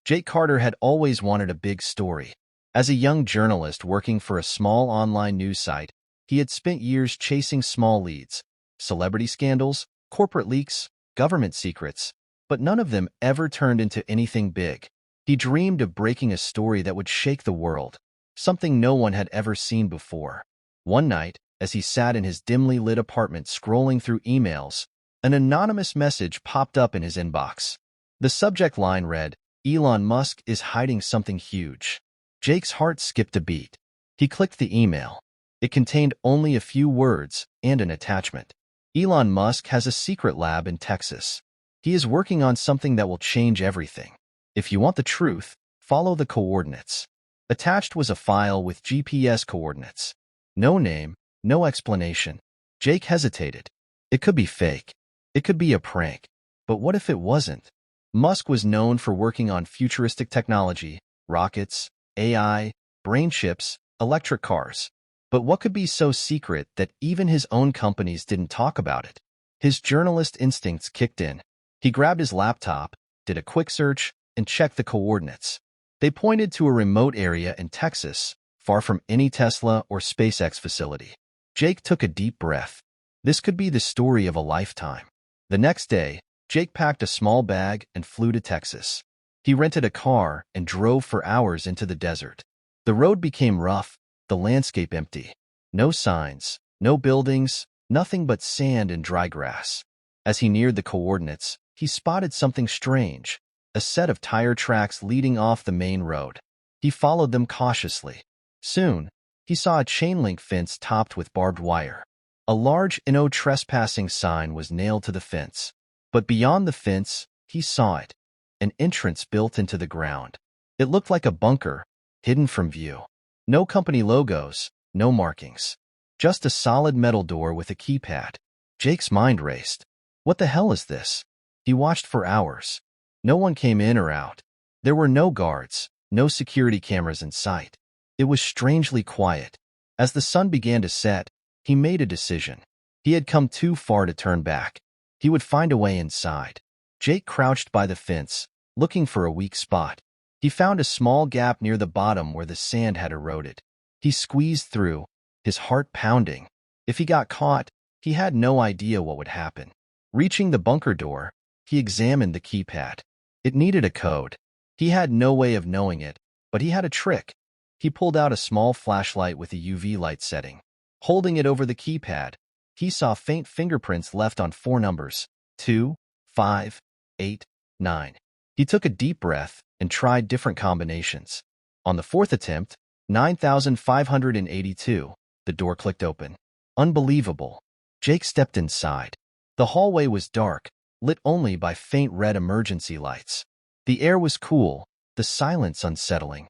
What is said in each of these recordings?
Jake Carter had always wanted a big story. As a young journalist working for a small online news site, he had spent years chasing small leads, celebrity scandals, corporate leaks, government secrets, but none of them ever turned into anything big. He dreamed of breaking a story that would shake the world, something no one had ever seen before. One night, as he sat in his dimly lit apartment scrolling through emails, an anonymous message popped up in his inbox. The subject line read, "Elon Musk is hiding something huge." Jake's heart skipped a beat. He clicked the email. It contained only a few words and an attachment. Elon Musk has a secret lab in Texas. He is working on something that will change everything. If you want the truth, follow the coordinates. Attached was a file with GPS coordinates. No name, no explanation. Jake hesitated. It could be fake. It could be a prank. But what if it wasn't? Musk was known for working on futuristic technology, rockets, AI, brain chips, electric cars. But what could be so secret that even his own companies didn't talk about it? His journalist instincts kicked in. He grabbed his laptop, did a quick search, and checked the coordinates. They pointed to a remote area in Texas, far from any Tesla or SpaceX facility. Jake took a deep breath. This could be the story of a lifetime. The next day, Jake packed a small bag and flew to Texas. He rented a car and drove for hours into the desert. The road became rough, the landscape empty. No signs, no buildings, nothing but sand and dry grass. As he neared the coordinates, he spotted something strange, a set of tire tracks leading off the main road. He followed them cautiously. Soon, he saw a chain-link fence topped with barbed wire. A large "No trespassing" sign was nailed to the fence. But beyond the fence, he saw it, an entrance built into the ground. It looked like a bunker, hidden from view. No company logos, no markings. Just a solid metal door with a keypad. Jake's mind raced. What the hell is this? He watched for hours. No one came in or out. There were no guards, no security cameras in sight. It was strangely quiet. As the sun began to set, he made a decision. He had come too far to turn back. He would find a way inside. Jake crouched by the fence, looking for a weak spot. He found a small gap near the bottom where the sand had eroded. He squeezed through, his heart pounding. If he got caught, he had no idea what would happen. Reaching the bunker door, he examined the keypad. It needed a code. He had no way of knowing it, but he had a trick. He pulled out a small flashlight with a UV light setting. Holding it over the keypad, he saw faint fingerprints left on 4 numbers, 2, 5, 8, 9. He took a deep breath and tried different combinations. On the 4th attempt, 9,582, the door clicked open. Unbelievable. Jake stepped inside. The hallway was dark, lit only by faint red emergency lights. The air was cool, the silence unsettling.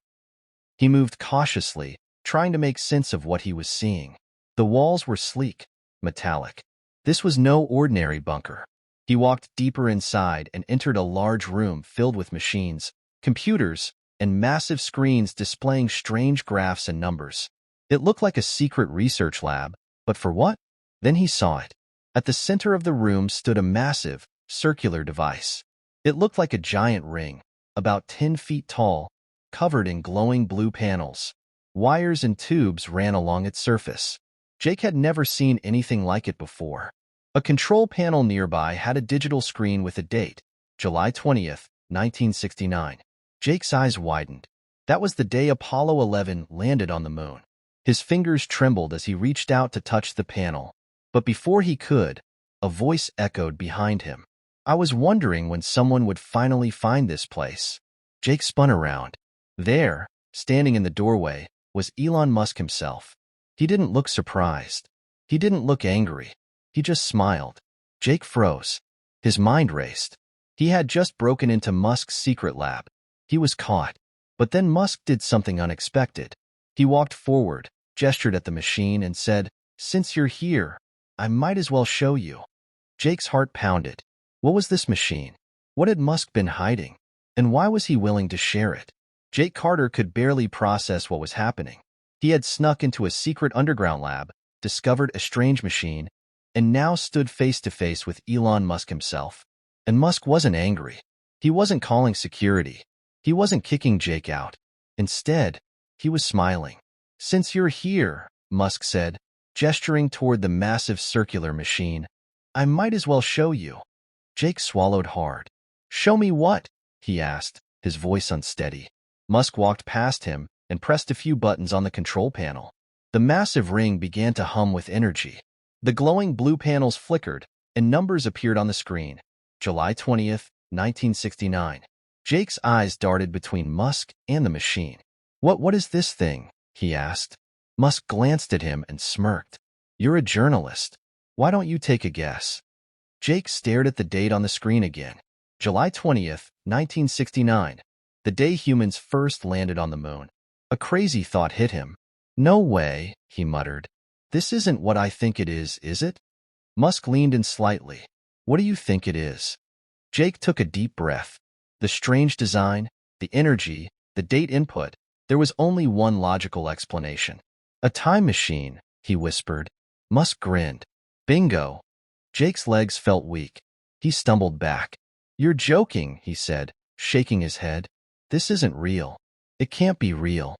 He moved cautiously, trying to make sense of what he was seeing. The walls were sleek, metallic. This was no ordinary bunker. He walked deeper inside and entered a large room filled with machines, computers, and massive screens displaying strange graphs and numbers. It looked like a secret research lab, but for what? Then he saw it. At the center of the room stood a massive, circular device. It looked like a giant ring, about 10 feet tall, covered in glowing blue panels. Wires and tubes ran along its surface. Jake had never seen anything like it before. A control panel nearby had a digital screen with a date, July 20th, 1969. Jake's eyes widened. That was the day Apollo 11 landed on the moon. His fingers trembled as he reached out to touch the panel. But before he could, a voice echoed behind him. "I was wondering when someone would finally find this place." Jake spun around. There, standing in the doorway, was Elon Musk himself. He didn't look surprised. He didn't look angry. He just smiled. Jake froze. His mind raced. He had just broken into Musk's secret lab. He was caught. But then Musk did something unexpected. He walked forward, gestured at the machine, and said, "Since you're here, I might as well show you." Jake's heart pounded. What was this machine? What had Musk been hiding? And why was he willing to share it? Jake Carter could barely process what was happening. He had snuck into a secret underground lab, discovered a strange machine, and now stood face to face with Elon Musk himself. And Musk wasn't angry. He wasn't calling security. He wasn't kicking Jake out. Instead, he was smiling. "Since you're here," Musk said, gesturing toward the massive circular machine, "I might as well show you." Jake swallowed hard. "Show me what?" he asked, his voice unsteady. Musk walked past him and pressed a few buttons on the control panel. The massive ring began to hum with energy. The glowing blue panels flickered, and numbers appeared on the screen. July 20th, 1969. Jake's eyes darted between Musk and the machine. What is this thing?" he asked. Musk glanced at him and smirked. "You're a journalist. Why don't you take a guess?" Jake stared at the date on the screen again. July 20th, 1969. The day humans first landed on the moon. A crazy thought hit him. "No way," he muttered. "This isn't what I think it is it?" Musk leaned in slightly. "What do you think it is?" Jake took a deep breath. The strange design, the energy, the date input, there was only one logical explanation. "A time machine," he whispered. Musk grinned. "Bingo." Jake's legs felt weak. He stumbled back. "You're joking," he said, shaking his head. "This isn't real. It can't be real."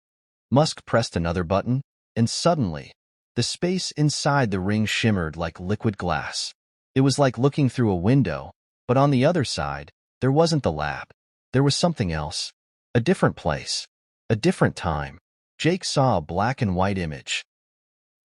Musk pressed another button, and suddenly, the space inside the ring shimmered like liquid glass. It was like looking through a window, but on the other side, there wasn't the lab. There was something else. A different place. A different time. Jake saw a black and white image.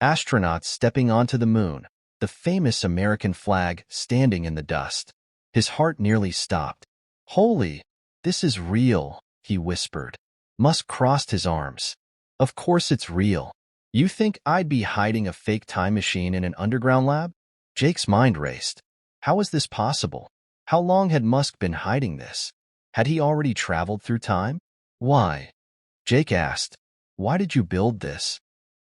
Astronauts stepping onto the moon, the famous American flag standing in the dust. His heart nearly stopped. "Holy, this is real," he whispered. Musk crossed his arms. "Of course it's real. You think I'd be hiding a fake time machine in an underground lab?" Jake's mind raced. How was this possible? How long had Musk been hiding this? Had he already traveled through time? "Why?" Jake asked. "Why did you build this?"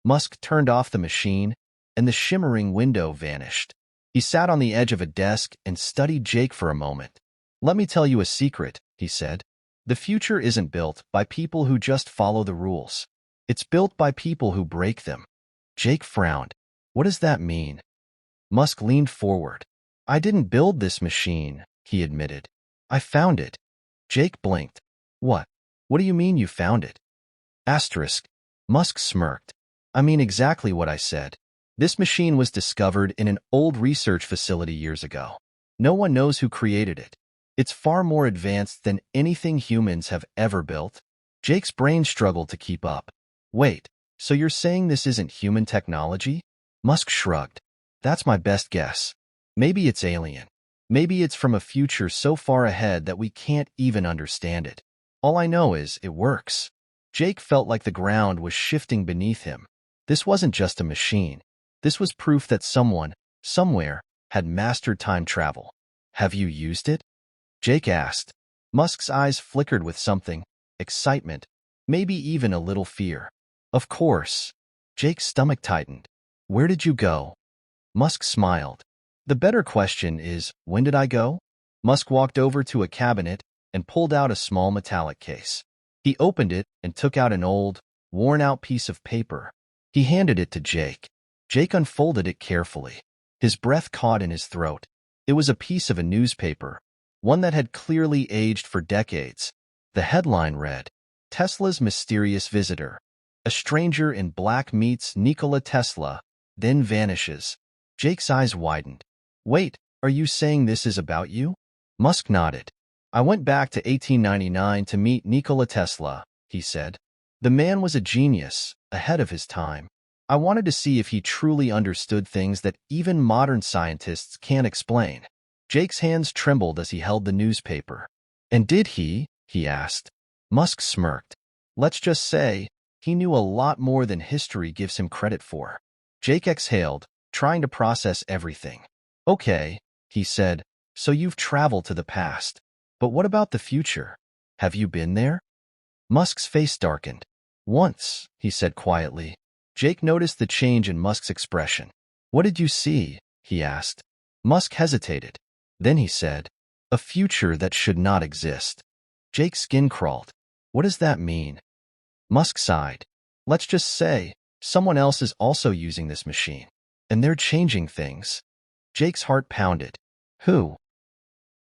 Musk turned off the machine, and the shimmering window vanished. He sat on the edge of a desk and studied Jake for a moment. "Let me tell you a secret," he said. "The future isn't built by people who just follow the rules. It's built by people who break them." Jake frowned. "What does that mean?" Musk leaned forward. "I didn't build this machine," he admitted. "I found it." Jake blinked. "What? What do you mean you found it?" Asterisk. Musk smirked. "I mean exactly what I said. This machine was discovered in an old research facility years ago. No one knows who created it. It's far more advanced than anything humans have ever built." Jake's brain struggled to keep up. "Wait, so you're saying this isn't human technology?" Musk shrugged. "That's my best guess. Maybe it's alien. Maybe it's from a future so far ahead that we can't even understand it. All I know is it works." Jake felt like the ground was shifting beneath him. This wasn't just a machine. This was proof that someone, somewhere, had mastered time travel. "Have you used it?" Jake asked. Musk's eyes flickered with something, excitement, maybe even a little fear. "Of course." Jake's stomach tightened. "Where did you go?" Musk smiled. "The better question is, when did I go?" Musk walked over to a cabinet and pulled out a small metallic case. He opened it and took out an old, worn-out piece of paper. He handed it to Jake. Jake unfolded it carefully. His breath caught in his throat. It was a piece of a newspaper, one that had clearly aged for decades. The headline read, "Tesla's Mysterious Visitor. A stranger in black meets Nikola Tesla, then vanishes." Jake's eyes widened. "Wait, are you saying this is about you?" Musk nodded. "I went back to 1899 to meet Nikola Tesla," he said. "The man was a genius, ahead of his time. I wanted to see if he truly understood things that even modern scientists can't explain." Jake's hands trembled as he held the newspaper. "And did he?" he asked. Musk smirked. "Let's just say, he knew a lot more than history gives him credit for." Jake exhaled, trying to process everything. "Okay," he said, "so you've traveled to the past. But what about the future? Have you been there?" Musk's face darkened. "Once," he said quietly. Jake noticed the change in Musk's expression. "What did you see?" he asked. Musk hesitated. Then he said, "A future that should not exist." Jake's skin crawled. "What does that mean?" Musk sighed. "Let's just say, someone else is also using this machine, and they're changing things." Jake's heart pounded. "Who?"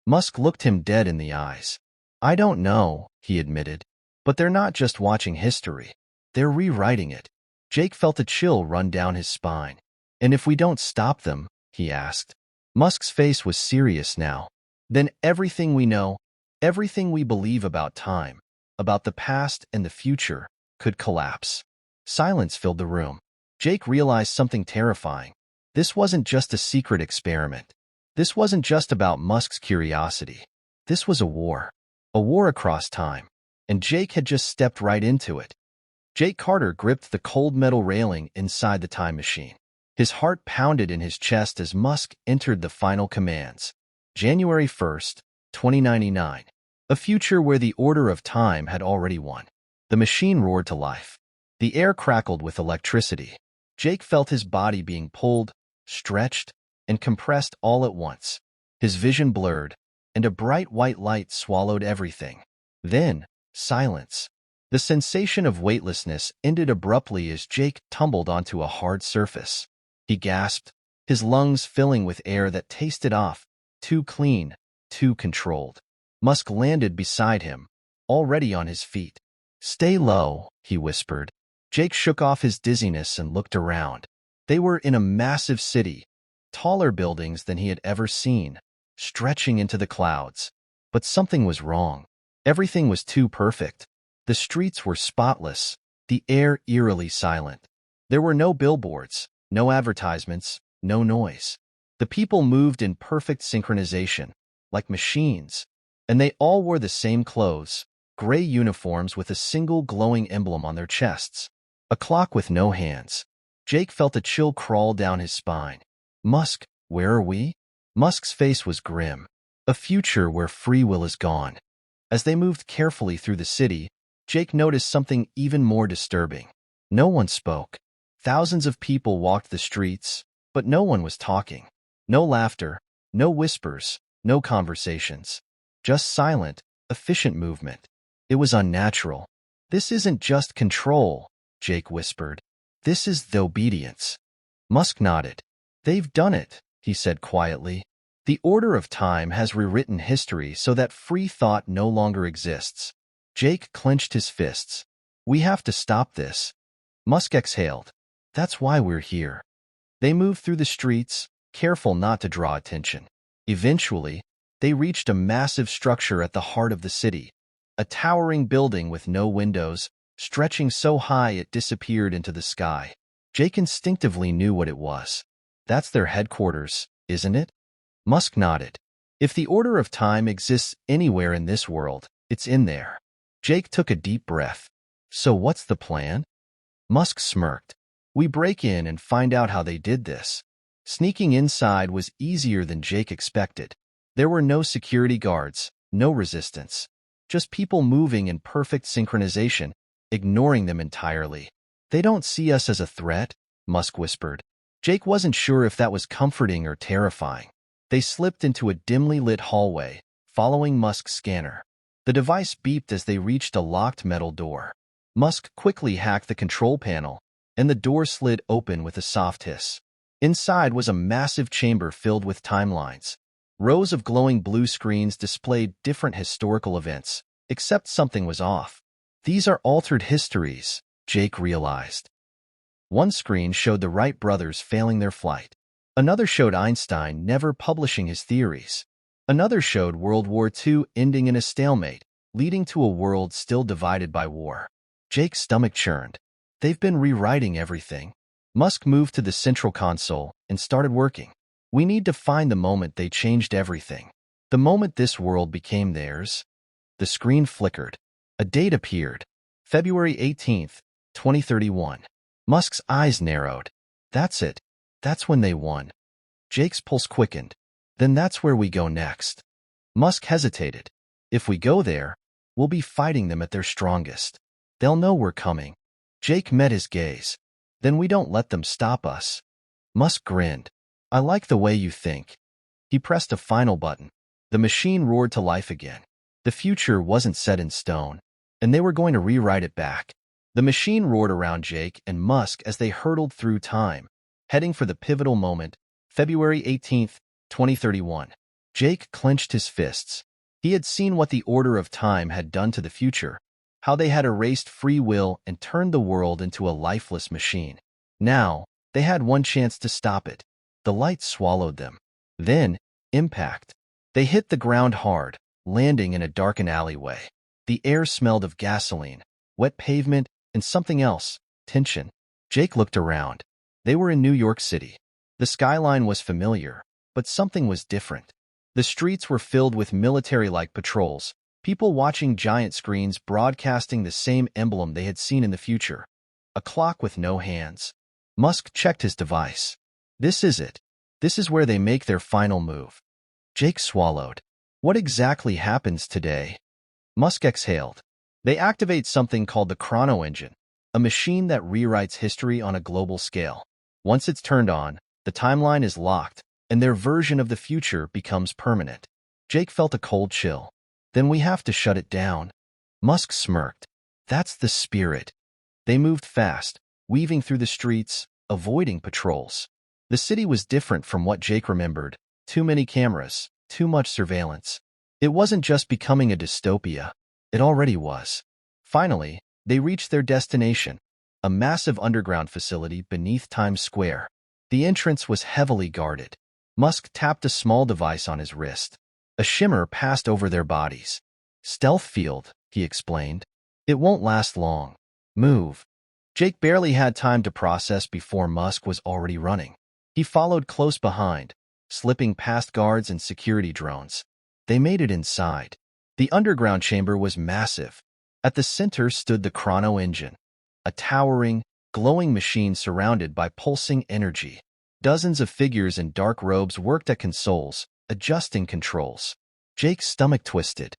Musk looked him dead in the eyes. I don't know, he admitted. But they're not just watching history. They're rewriting it. Jake felt a chill run down his spine. And if we don't stop them, he asked. Musk's face was serious now. Then everything we know, everything we believe about time, about the past and the future, could collapse. Silence filled the room. Jake realized something terrifying. This wasn't just a secret experiment. This wasn't just about Musk's curiosity. This was a war across time, and Jake had just stepped right into it. Jake Carter gripped the cold metal railing inside the time machine. His heart pounded in his chest as Musk entered the final commands. January 1st, 2099. A future where the order of time had already won. The machine roared to life. The air crackled with electricity. Jake felt his body being pulled, stretched, and compressed all at once. His vision blurred, and a bright white light swallowed everything. Then, silence. The sensation of weightlessness ended abruptly as Jake tumbled onto a hard surface. He gasped, his lungs filling with air that tasted off, too clean, too controlled. Musk landed beside him, already on his feet. "Stay low," he whispered. Jake shook off his dizziness and looked around. They were in a massive city, taller buildings than he had ever seen, stretching into the clouds. But something was wrong. Everything was too perfect. The streets were spotless, the air eerily silent. There were no billboards, no advertisements, no noise. The people moved in perfect synchronization, like machines, and they all wore the same clothes, gray uniforms with a single glowing emblem on their chests. A clock with no hands. Jake felt a chill crawl down his spine. "Musk, where are we?" Musk's face was grim. A future where free will is gone. As they moved carefully through the city, Jake noticed something even more disturbing. No one spoke. Thousands of people walked the streets, but no one was talking. No laughter, no whispers, no conversations. Just silent, efficient movement. It was unnatural. "This isn't just control," Jake whispered. "This is the obedience." Musk nodded. "They've done it," he said quietly. "The order of time has rewritten history so that free thought no longer exists." Jake clenched his fists. "We have to stop this." Musk exhaled. "That's why we're here." They moved through the streets, careful not to draw attention. Eventually, they reached a massive structure at the heart of the city, a towering building with no windows, stretching so high it disappeared into the sky. Jake instinctively knew what it was. "That's their headquarters, isn't it?" Musk nodded. "If the order of time exists anywhere in this world, it's in there." Jake took a deep breath. "So what's the plan?" Musk smirked. "We break in and find out how they did this." Sneaking inside was easier than Jake expected. There were no security guards, no resistance. Just people moving in perfect synchronization, ignoring them entirely. "They don't see us as a threat," Musk whispered. Jake wasn't sure if that was comforting or terrifying. They slipped into a dimly lit hallway, following Musk's scanner. The device beeped as they reached a locked metal door. Musk quickly hacked the control panel, and the door slid open with a soft hiss. Inside was a massive chamber filled with timelines. Rows of glowing blue screens displayed different historical events, except something was off. "These are altered histories," Jake realized. One screen showed the Wright brothers failing their flight. Another showed Einstein never publishing his theories. Another showed World War II ending in a stalemate, leading to a world still divided by war. Jake's stomach churned. They've been rewriting everything. Musk moved to the central console and started working. "We need to find the moment they changed everything. The moment this world became theirs." The screen flickered. A date appeared. February 18th, 2031. Musk's eyes narrowed. "That's it. That's when they won." Jake's pulse quickened. "Then that's where we go next." Musk hesitated. "If we go there, we'll be fighting them at their strongest. They'll know we're coming." Jake met his gaze. "Then we don't let them stop us." Musk grinned. "I like the way you think." He pressed a final button. The machine roared to life again. The future wasn't set in stone, and they were going to rewrite it back. The machine roared around Jake and Musk as they hurtled through time, heading for the pivotal moment, February 18th, 2031. Jake clenched his fists. He had seen what the order of time had done to the future, how they had erased free will and turned the world into a lifeless machine. Now, they had one chance to stop it. The light swallowed them. Then, impact. They hit the ground hard, landing in a darkened alleyway. The air smelled of gasoline, wet pavement, and something else, tension. Jake looked around. They were in New York City. The skyline was familiar, but something was different. The streets were filled with military-like patrols, people watching giant screens broadcasting the same emblem they had seen in the future. A clock with no hands. Musk checked his device. This is it. This is where they make their final move. Jake swallowed. What exactly happens today? Musk exhaled. They activate something called the chrono engine, a machine that rewrites history on a global scale. Once it's turned on, the timeline is locked, and their version of the future becomes permanent. Jake felt a cold chill. Then we have to shut it down. Musk smirked. That's the spirit. They moved fast, weaving through the streets, avoiding patrols. The city was different from what Jake remembered. Too many cameras, too much surveillance. It wasn't just becoming a dystopia. It already was. Finally, they reached their destination, a massive underground facility beneath Times Square. The entrance was heavily guarded. Musk tapped a small device on his wrist. A shimmer passed over their bodies. Stealth field, he explained. It won't last long. Move. Jake barely had time to process before Musk was already running. He followed close behind, slipping past guards and security drones. They made it inside. The underground chamber was massive. At the center stood the chrono engine, a towering, glowing machine surrounded by pulsing energy. Dozens of figures in dark robes worked at consoles, adjusting controls. Jake's stomach twisted.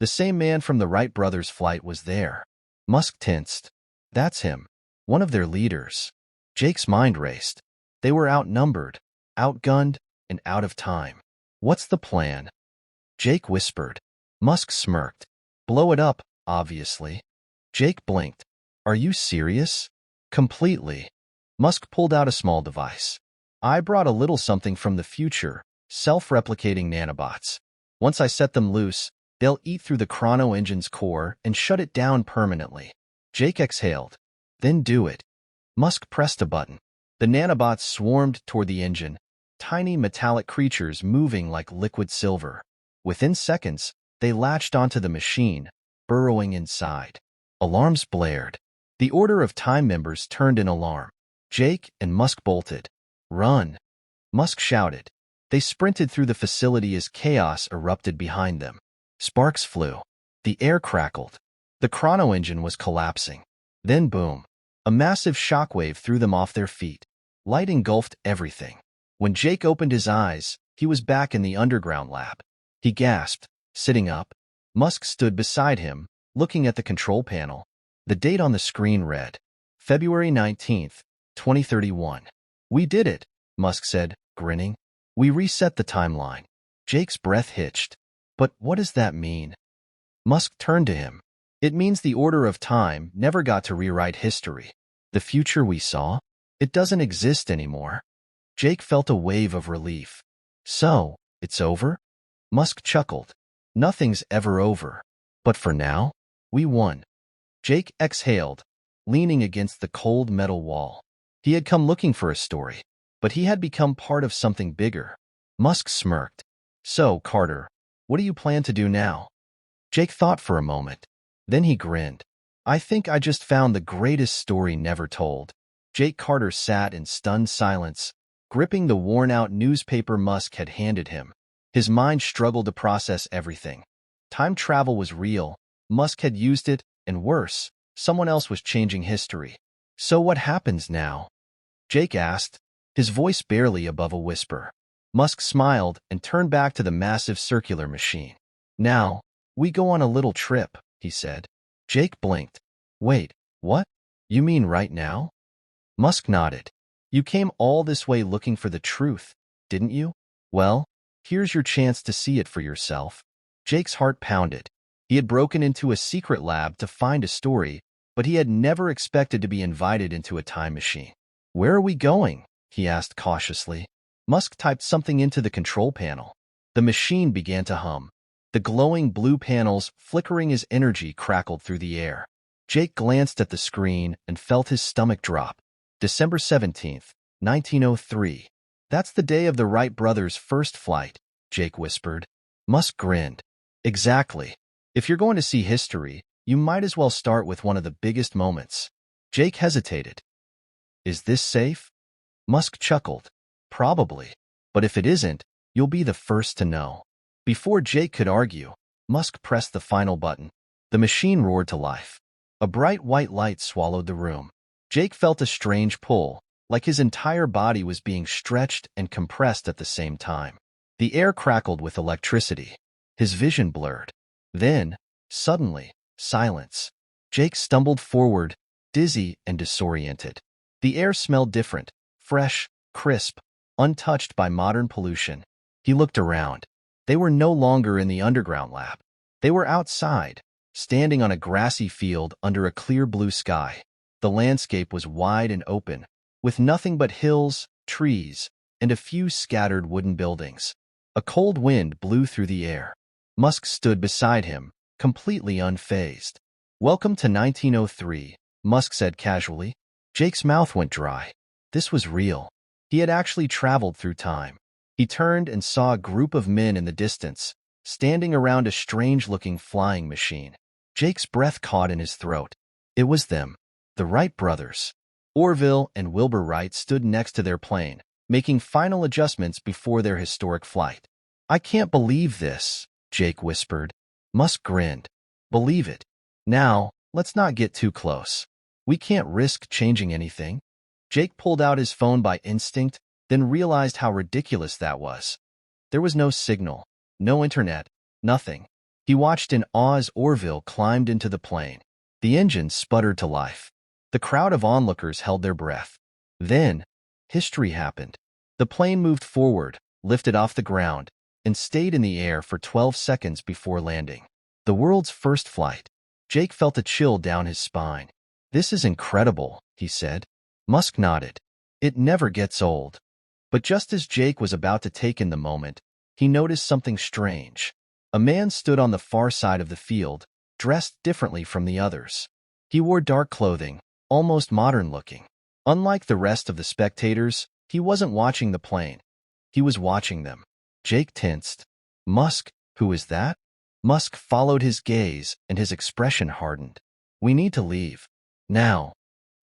The same man from the Wright brothers' flight was there. Musk tensed. That's him, one of their leaders. Jake's mind raced. They were outnumbered, outgunned, and out of time. What's the plan? Jake whispered. Musk smirked. Blow it up, obviously. Jake blinked. Are you serious? Completely. Musk pulled out a small device. I brought a little something from the future, self-replicating nanobots. Once I set them loose, they'll eat through the chrono engine's core and shut it down permanently. Jake exhaled. Then do it. Musk pressed a button. The nanobots swarmed toward the engine, tiny metallic creatures moving like liquid silver. Within seconds, they latched onto the machine, burrowing inside. Alarms blared. The Order of Time members turned in alarm. Jake and Musk bolted. Run! Musk shouted. They sprinted through the facility as chaos erupted behind them. Sparks flew. The air crackled. The chrono engine was collapsing. Then boom! A massive shockwave threw them off their feet. Light engulfed everything. When Jake opened his eyes, he was back in the underground lab. He gasped, sitting up. Musk stood beside him, looking at the control panel. The date on the screen read, February 19th, 2031. We did it, Musk said, grinning. We reset the timeline. Jake's breath hitched. But what does that mean? Musk turned to him. It means the Order of Time never got to rewrite history. The future we saw? It doesn't exist anymore. Jake felt a wave of relief. So, it's over? Musk chuckled. Nothing's ever over. But for now, we won. Jake exhaled, leaning against the cold metal wall. He had come looking for a story, but he had become part of something bigger. Musk smirked. So, Carter, what do you plan to do now? Jake thought for a moment. Then he grinned. I think I just found the greatest story never told. Jake Carter sat in stunned silence, gripping the worn-out newspaper Musk had handed him. His mind struggled to process everything. Time travel was real. Musk had used it, and worse, someone else was changing history. So what happens now? Jake asked, his voice barely above a whisper. Musk smiled and turned back to the massive circular machine. Now, we go on a little trip, he said. Jake blinked. Wait, what? You mean right now? Musk nodded. You came all this way looking for the truth, didn't you? Well, here's your chance to see it for yourself. Jake's heart pounded. He had broken into a secret lab to find a story, but he had never expected to be invited into a time machine. Where are we going? He asked cautiously. Musk typed something into the control panel. The machine began to hum. The glowing blue panels flickering his energy crackled through the air. Jake glanced at the screen and felt his stomach drop. December 17th, 1903. That's the day of the Wright brothers' first flight, Jake whispered. Musk grinned. Exactly. If you're going to see history, you might as well start with one of the biggest moments. Jake hesitated. Is this safe? Musk chuckled. Probably. But if it isn't, you'll be the first to know. Before Jake could argue, Musk pressed the final button. The machine roared to life. A bright white light swallowed the room. Jake felt a strange pull, like his entire body was being stretched and compressed at the same time. The air crackled with electricity. His vision blurred. Then, suddenly, silence. Jake stumbled forward, dizzy and disoriented. The air smelled different, fresh, crisp, untouched by modern pollution. He looked around. They were no longer in the underground lab. They were outside, standing on a grassy field under a clear blue sky. The landscape was wide and open, with nothing but hills, trees, and a few scattered wooden buildings. A cold wind blew through the air. Musk stood beside him, completely unfazed. Welcome to 1903, Musk said casually. Jake's mouth went dry. This was real. He had actually traveled through time. He turned and saw a group of men in the distance, standing around a strange-looking flying machine. Jake's breath caught in his throat. It was them, the Wright brothers. Orville and Wilbur Wright stood next to their plane, making final adjustments before their historic flight. I can't believe this, Jake whispered. Musk grinned. Believe it. Now, let's not get too close. We can't risk changing anything. Jake pulled out his phone by instinct, then realized how ridiculous that was. There was no signal, no internet, nothing. He watched in awe as Orville climbed into the plane. The engine sputtered to life. The crowd of onlookers held their breath. Then, history happened. The plane moved forward, lifted off the ground, and stayed in the air for 12 seconds before landing. The world's first flight. Jake felt a chill down his spine. This is incredible, he said. Musk nodded. It never gets old. But just as Jake was about to take in the moment, he noticed something strange. A man stood on the far side of the field, dressed differently from the others. He wore dark clothing, almost modern-looking. Unlike the rest of the spectators, he wasn't watching the plane. He was watching them. Jake tensed. Musk, who is that? Musk followed his gaze, and his expression hardened. We need to leave. Now.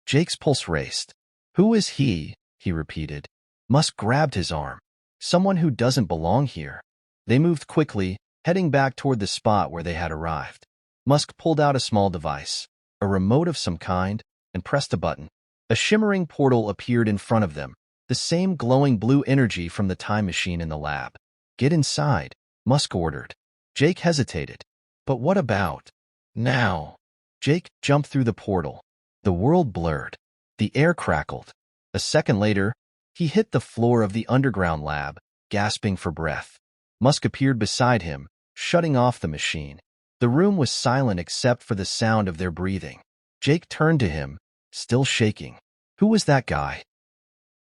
Jake's pulse raced. Who is he? He repeated. Musk grabbed his arm. Someone who doesn't belong here. They moved quickly, heading back toward the spot where they had arrived. Musk pulled out a small device, a remote of some kind, and pressed a button. A shimmering portal appeared in front of them, the same glowing blue energy from the time machine in the lab. Get inside, Musk ordered. Jake hesitated. But what about now? Jake jumped through the portal. The world blurred. The air crackled. A second later, he hit the floor of the underground lab, gasping for breath. Musk appeared beside him, shutting off the machine. The room was silent except for the sound of their breathing. Jake turned to him, still shaking. Who was that guy?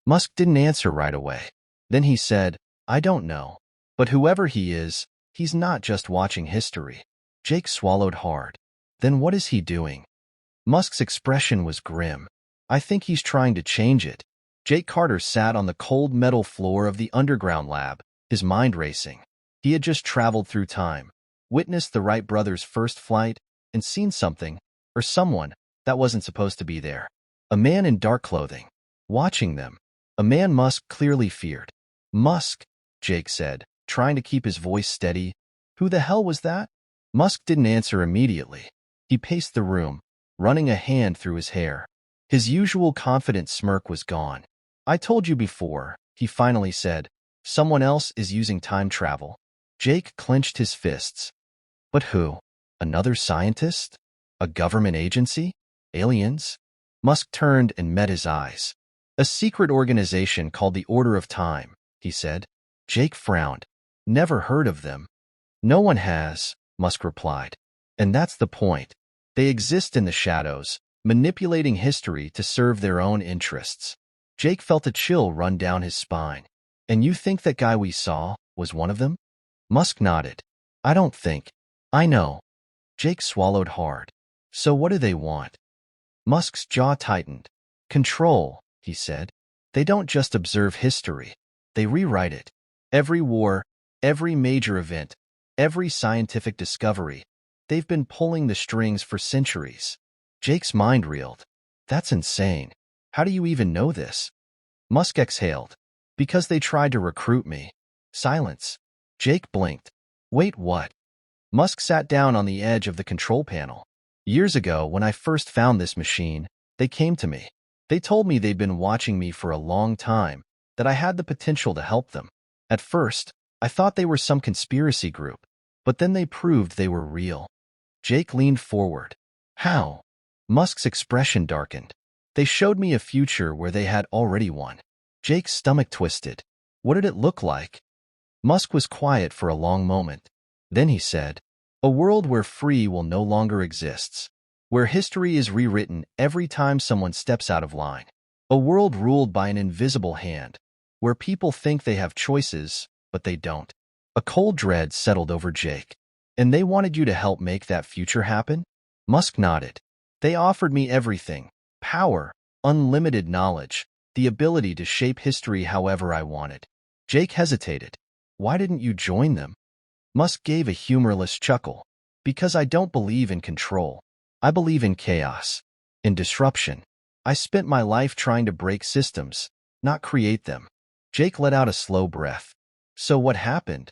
Musk didn't answer right away. Then he said, I don't know. But whoever he is, he's not just watching history. Jake swallowed hard. Then what is he doing? Musk's expression was grim. I think he's trying to change it. Jake Carter sat on the cold metal floor of the underground lab, his mind racing. He had just traveled through time, witnessed the Wright brothers' first flight, and seen something, or someone, that wasn't supposed to be there. A man in dark clothing, watching them. A man Musk clearly feared. Musk, Jake said, trying to keep his voice steady. Who the hell was that? Musk didn't answer immediately. He paced the room, running a hand through his hair. His usual confident smirk was gone. I told you before, he finally said. Someone else is using time travel. Jake clenched his fists. But who? Another scientist? A government agency? Aliens? Musk turned and met his eyes. A secret organization called the Order of Time, he said. Jake frowned. Never heard of them. No one has, Musk replied. And that's the point. They exist in the shadows, manipulating history to serve their own interests. Jake felt a chill run down his spine. And you think that guy we saw was one of them? Musk nodded. I don't think. I know. Jake swallowed hard. So what do they want? Musk's jaw tightened. Control, he said. They don't just observe history. They rewrite it. Every war, every major event, every scientific discovery. They've been pulling the strings for centuries. Jake's mind reeled. That's insane. How do you even know this? Musk exhaled. Because they tried to recruit me. Silence. Jake blinked. Wait, what? Musk sat down on the edge of the control panel. Years ago, when I first found this machine, they came to me. They told me they'd been watching me for a long time, that I had the potential to help them. At first, I thought they were some conspiracy group, but then they proved they were real. Jake leaned forward. How? Musk's expression darkened. They showed me a future where they had already won. Jake's stomach twisted. What did it look like? Musk was quiet for a long moment. Then he said, a world where free will no longer exists, where history is rewritten every time someone steps out of line. A world ruled by an invisible hand, where people think they have choices, but they don't. A cold dread settled over Jake. And they wanted you to help make that future happen? Musk nodded. They offered me everything. Power, unlimited knowledge, the ability to shape history however I wanted. Jake hesitated. Why didn't you join them? Musk gave a humorless chuckle. Because I don't believe in control. I believe in chaos, in disruption. I spent my life trying to break systems, not create them. Jake let out a slow breath. So what happened?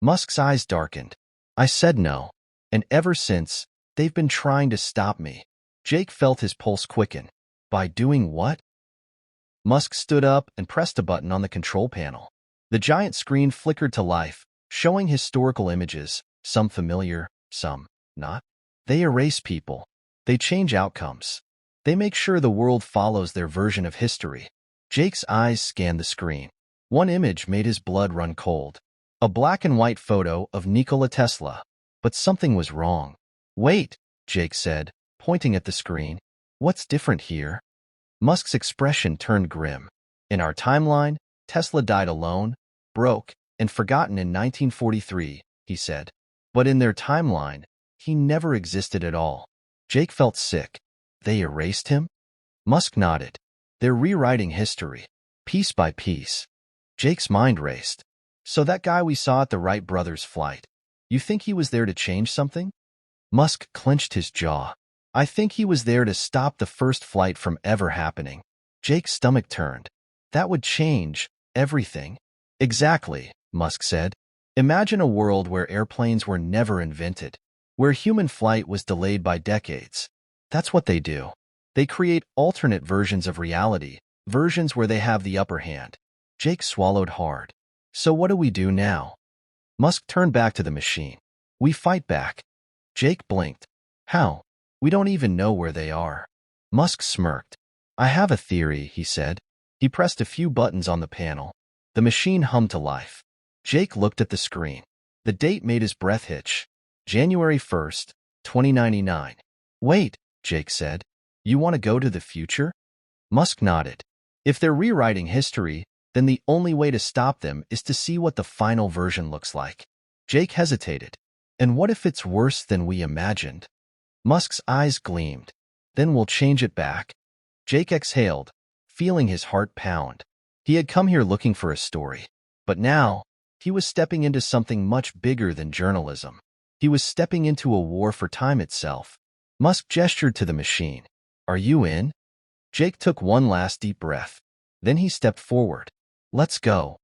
Musk's eyes darkened. I said no. And ever since, they've been trying to stop me. Jake felt his pulse quicken. By doing what? Musk stood up and pressed a button on the control panel. The giant screen flickered to life, showing historical images, some familiar, some not. They erase people. They change outcomes. They make sure the world follows their version of history. Jake's eyes scanned the screen. One image made his blood run cold. A black and white photo of Nikola Tesla. But something was wrong. Wait, Jake said, pointing at the screen. What's different here? Musk's expression turned grim. In our timeline, Tesla died alone, broke, and forgotten in 1943, he said. But in their timeline, he never existed at all. Jake felt sick. They erased him? Musk nodded. They're rewriting history, piece by piece. Jake's mind raced. So that guy we saw at the Wright brothers' flight, you think he was there to change something? Musk clenched his jaw. I think he was there to stop the first flight from ever happening. Jake's stomach turned. That would change everything. Exactly, Musk said. Imagine a world where airplanes were never invented, where human flight was delayed by decades. That's what they do. They create alternate versions of reality, versions where they have the upper hand. Jake swallowed hard. So what do we do now? Musk turned back to the machine. We fight back. Jake blinked. How? We don't even know where they are. Musk smirked. I have a theory, he said. He pressed a few buttons on the panel. The machine hummed to life. Jake looked at the screen. The date made his breath hitch. January 1st, 2099. Wait, Jake said. You want to go to the future? Musk nodded. If they're rewriting history, then the only way to stop them is to see what the final version looks like. Jake hesitated. And what if it's worse than we imagined? Musk's eyes gleamed. Then we'll change it back. Jake exhaled, feeling his heart pound. He had come here looking for a story. But now, he was stepping into something much bigger than journalism. He was stepping into a war for time itself. Musk gestured to the machine. Are you in? Jake took one last deep breath. Then he stepped forward. Let's go.